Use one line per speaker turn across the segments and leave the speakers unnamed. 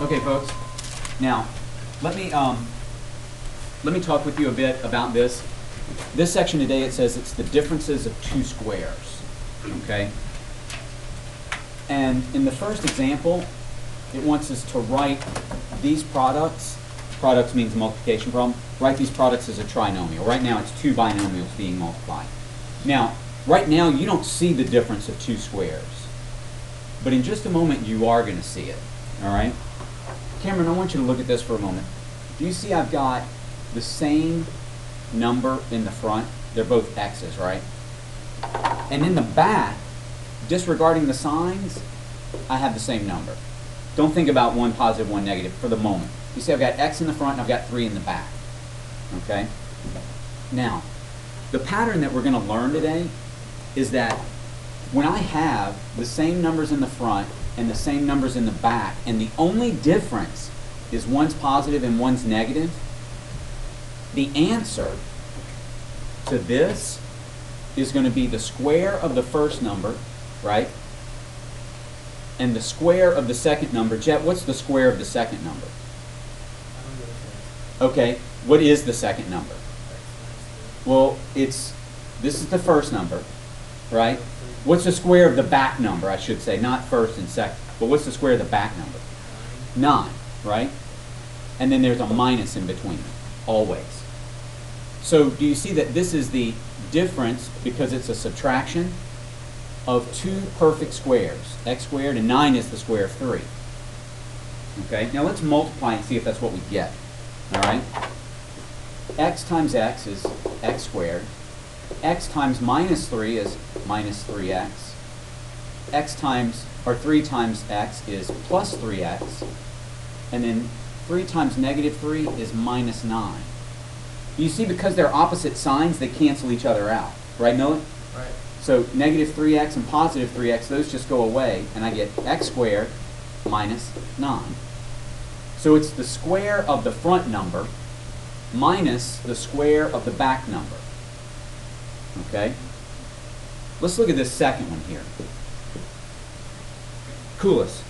Okay, folks. Now, let me talk with you a bit about this. This section today, it says it's the differences of two squares. Okay? And in the first example, it wants us to write these products. Products means multiplication problem. Write these products as a trinomial. Right now, it's two binomials being multiplied. Now, right now, you don't see the difference of two squares. But in just a moment, you are going to see it. All right? Cameron, I want you to look at this for a moment. Do you see I've got the same number in the front? They're both x's, right? And in the back, disregarding the signs, I have the same number. Don't think about one positive, one negative for the moment. You see I've got x in the front and I've got 3 in the back. Okay? Now, the pattern that we're going to learn today is that when I have the same numbers in the front and the same numbers in the back, and the only difference is one's positive and one's negative, the answer to this is going to be the square of the first number, right? And the square of the second number. Jet, what's the square of the second number? Okay, what is the second number? Well, this is the first number, right? What's the square of the back number, I should say, not first and second, but what's the square of the back number? 9, right? And then there's a minus in between them, always. So do you see that this is the difference, because it's a subtraction, of two perfect squares, x squared, and 9 is the square of 3. Okay, now let's multiply and see if that's what we get. All right? X times x is x squared. X times minus 3 is minus 3x. X times, or 3 times x is plus 3x. And then 3 times negative 3 is minus 9. You see, because they're opposite signs, they cancel each other out. Right, Noah?
Right.
So negative 3x and positive 3x, those just go away, and I get x squared minus 9. So it's the square of the front number minus the square of the back number. Okay? Let's look at this second one here. Coolest.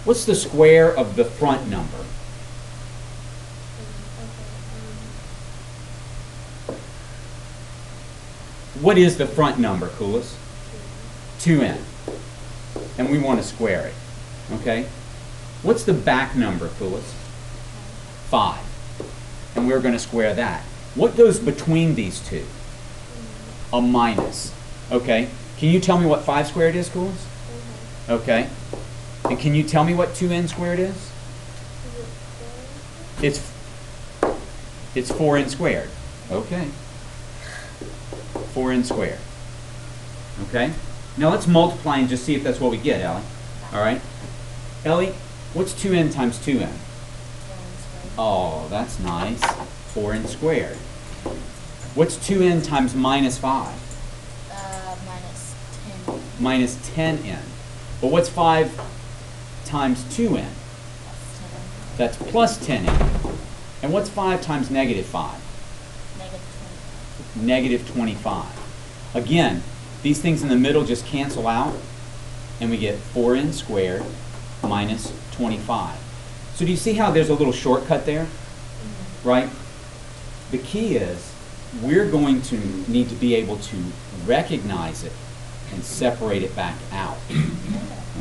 What's the square of the front number? What is the front number, Coolest? 2n. And we want to square it. Okay? What's the back number, Coolest? 5. And we're going to square that. What goes between these two? A minus. Okay? Can you tell me what 5 squared is, Coolest? Okay. And can you tell me what 2n squared is? It's 4n squared. Okay. 4n squared. Okay? Now let's multiply and just see if that's what we get, Ellie. All right? Ellie, what's 2n times 2n? Oh, that's nice. 4n squared. What's 2n times minus 5?
Minus 10.
Minus 10n. But what's 5 times 2n? That's plus 10n. And what's 5 times negative 5? Negative 25. Again, these things in the middle just cancel out, and we get 4n squared minus 25. So do you see how there's a little shortcut there? Right? The key is we're going to need to be able to recognize it and separate it back out.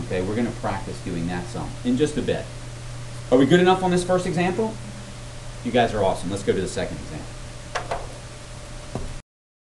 Okay, we're going to practice doing that some in just a bit. Are we good enough on this first example? You guys are awesome. Let's go to the second example.